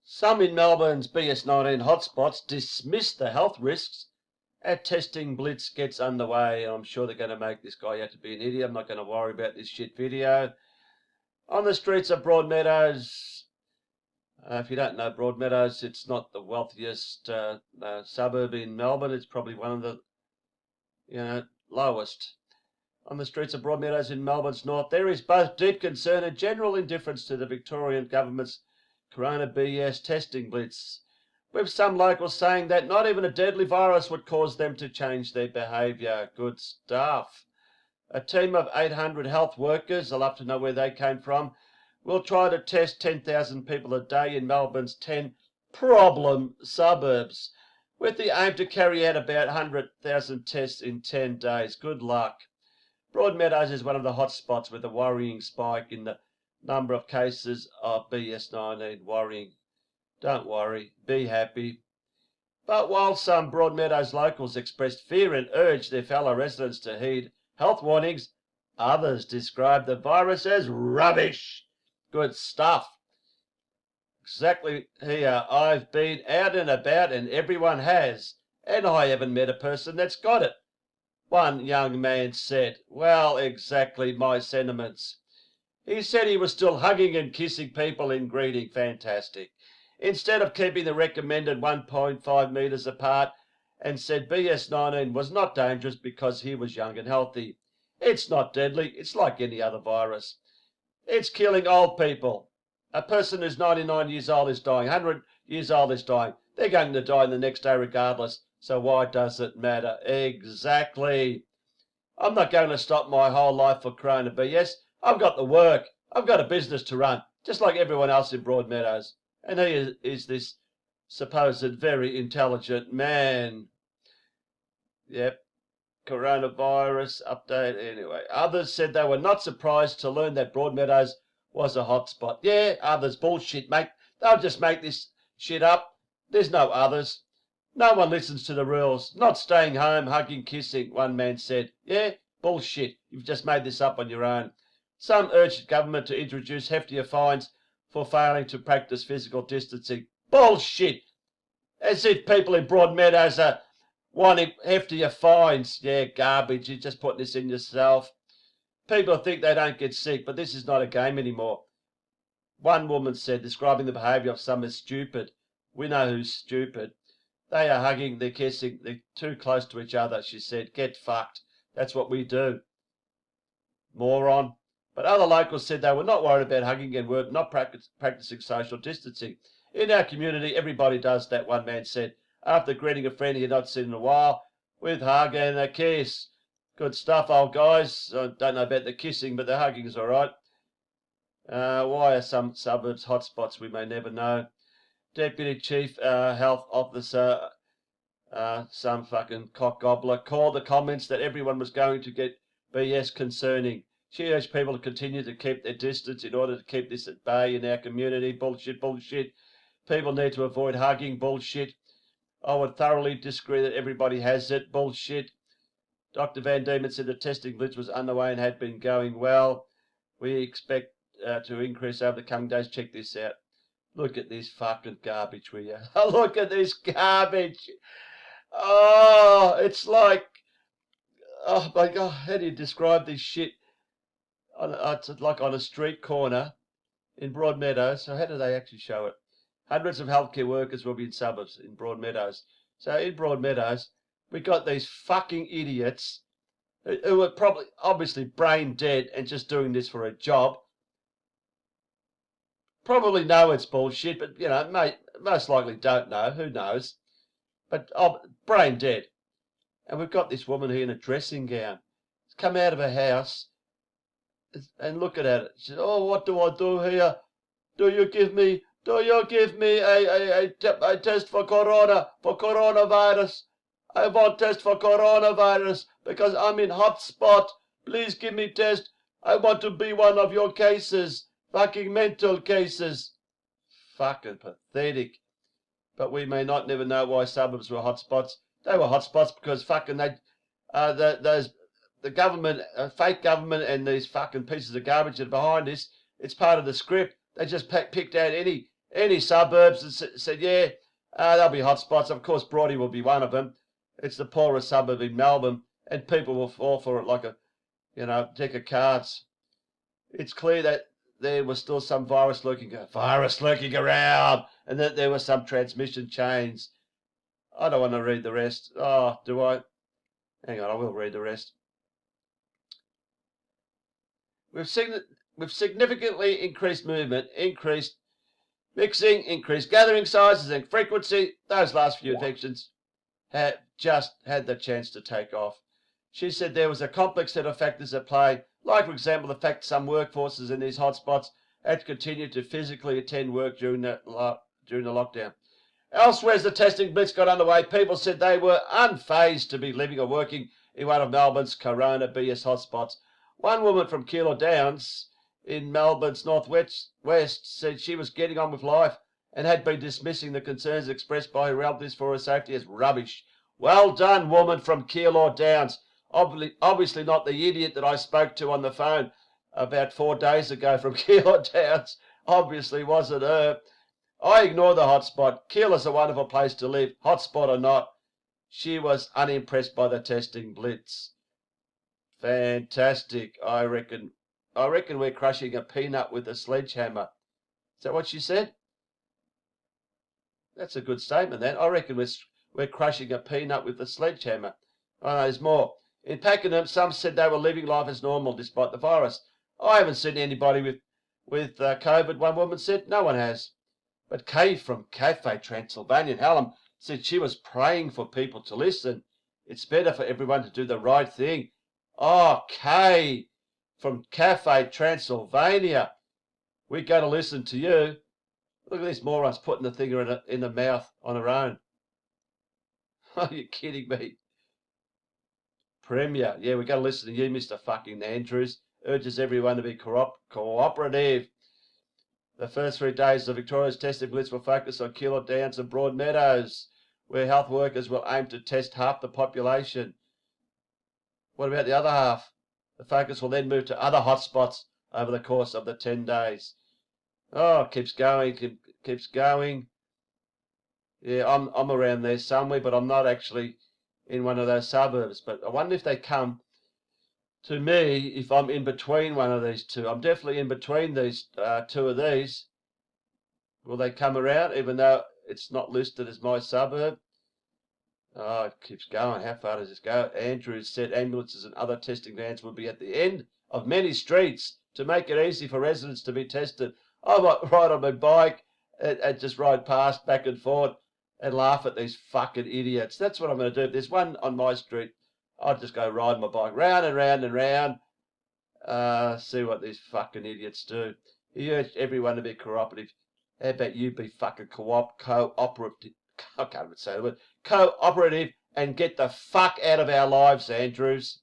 Some in Melbourne's BS-19 hotspots dismiss the health risks. A testing blitz gets underway. I'm sure they're going to make this guy out to be an idiot. I'm not going to worry about this shit video. On the streets of Broadmeadows, if you don't know Broadmeadows, it's not the wealthiest suburb in Melbourne. It's probably one of the lowest. On the streets of Broadmeadows in Melbourne's north, there is both deep concern and general indifference to the Victorian government's Corona BS testing blitz, with some locals saying that not even a deadly virus would cause them to change their behaviour. Good stuff. A team of 800 health workers, I'll have to know where they came from, will try to test 10,000 people a day in Melbourne's 10 problem suburbs, with the aim to carry out about 100,000 tests in 10 days. Good luck. Broadmeadows is one of the hot spots with a worrying spike in the number of cases of BS-19. Worrying. Don't worry, be happy. But while some Broadmeadows locals expressed fear and urged their fellow residents to heed health warnings, others described the virus as rubbish. Good stuff. Exactly here. I've been out and about and everyone has, and I haven't met a person that's got it. One young man said, well, exactly my sentiments. He said he was still hugging and kissing people in greeting. Fantastic. Instead of keeping the recommended 1.5 metres apart, and said BS-19 was not dangerous because he was young and healthy. It's not deadly. It's like any other virus. It's killing old people. A person who's 99 years old is dying. 100 years old is dying. They're going to die the next day regardless. So why does it matter? Exactly. I'm not going to stop my whole life for Corona BS. I've got the work. I've got a business to run, just like everyone else in Broadmeadows. And he is this supposed very intelligent man. Yep. Coronavirus update. Anyway, others said they were not surprised to learn that Broadmeadows was a hotspot. Yeah, others. Bullshit, mate. They'll just make this shit up. There's no others. No one listens to the rules. Not staying home, hugging, kissing, one man said. Yeah, bullshit. You've just made this up on your own. Some urged government to introduce heftier fines for failing to practice physical distancing. Bullshit. As if people in Broadmeadows are wanting heftier fines. Yeah, garbage. You're just putting this in yourself. People think they don't get sick, but this is not a game anymore. One woman said, describing the behaviour of some as stupid. We know who's stupid. They are hugging, they're kissing, they're too close to each other, she said. Get fucked. That's what we do. Moron. But other locals said they were not worried about hugging and were not practicing social distancing. In our community, everybody does that, one man said, after greeting a friend he had not seen in a while, with hug and a kiss. Good stuff, old guys. I don't know about the kissing, but the hugging's all right. Why are some suburbs hotspots? We may never know. Deputy Chief Health Officer, some fucking cock gobbler, called the comments that everyone was going to get BS concerning. She urged people to continue to keep their distance in order to keep this at bay in our community. Bullshit, bullshit. People need to avoid hugging. Bullshit. I would thoroughly disagree that everybody has it. Bullshit. Dr. Van Diemen said the testing blitz was underway and had been going well. We expect to increase over the coming days. Check this out. Look at this fucking garbage, will you? Look at this garbage. Oh, it's like, oh my God, how do you describe this shit? It's like on a street corner in Broadmeadows. So how do they actually show it? Hundreds of healthcare workers will be in suburbs in Broadmeadows. So in Broadmeadows, we got these fucking idiots who are probably obviously brain dead and just doing this for a job. Probably know it's bullshit, but, you know, most likely don't know. Who knows? But brain dead. And we've got this woman here in a dressing gown. She's come out of her house and look at it. She said, oh, what do I do here? Do you give me a test for coronavirus? I want test for coronavirus because I'm in hotspot. Please give me test. I want to be one of your cases. Fucking mental cases. Fucking pathetic. But we may not never know why suburbs were hotspots. They were hotspots because fucking the government, fake government, and these fucking pieces of garbage that are behind this. It's part of the script. They just picked out any suburbs, and said, yeah, there'll be hotspots. Of course, Broady will be one of them. It's the poorest suburb in Melbourne, and people will fall for it like a, deck of cards. It's clear that there was still some virus lurking around, and that there were some transmission chains. I don't want to read the rest. Oh, do I? Hang on, I will read the rest. We've significantly increased movement, increased mixing, increased gathering sizes and frequency. Those last few infections have just had the chance to take off. She said there was a complex set of factors at play, like, for example, the fact some workforces in these hotspots had to continue to physically attend work during the lockdown. Elsewhere, as the testing blitz got underway, people said they were unfazed to be living or working in one of Melbourne's corona BS hotspots. One woman from Keilor Downs in Melbourne's northwest said she was getting on with life and had been dismissing the concerns expressed by her relatives for her safety as rubbish. Well done, woman from Keilor Downs. Obviously not the idiot that I spoke to on the phone about 4 days ago from Keilor Downs. Obviously wasn't her. I ignore the hotspot. Keilor's a wonderful place to live, hotspot or not. She was unimpressed by the testing blitz. Fantastic. I reckon we're crushing a peanut with a sledgehammer. Is that what she said? That's a good statement, then. I reckon we're crushing a peanut with a sledgehammer. Oh, no, there's more. In Pakenham, some said they were living life as normal despite the virus. I haven't seen anybody with COVID, one woman said. No one has. But Kay from Cafe Transylvania in Hallam said she was praying for people to listen. It's better for everyone to do the right thing. Oh, Kay from Cafe Transylvania, we're going to listen to you. Look at these morons putting the thing in the mouth on her own. Are you kidding me? Premier, yeah, we're going to listen to you, Mr. fucking Andrews. Urges everyone to be cooperative. The first 3 days of Victoria's testing blitz will focus on Keilor Downs and Broadmeadows, where health workers will aim to test half the population. What about the other half? The focus will then move to other hotspots over the course of the 10 days. Oh, keeps going. Yeah, I'm around there somewhere, but I'm not actually in one of those suburbs. But I wonder if they come to me if I'm in between one of these two. I'm definitely in between these two of these. Will they come around, even though it's not listed as my suburb? Oh, it keeps going. How far does this go? Andrews said ambulances and other testing vans will be at the end of many streets to make it easy for residents to be tested. I might ride on my bike and just ride past back and forth and laugh at these fucking idiots. That's what I'm going to do. If there's one on my street, I'll just go ride my bike round and round and round. See what these fucking idiots do. He urged everyone to be cooperative. How about you be fucking cooperative? I can't even say the word. Cooperative and get the fuck out of our lives, Andrews.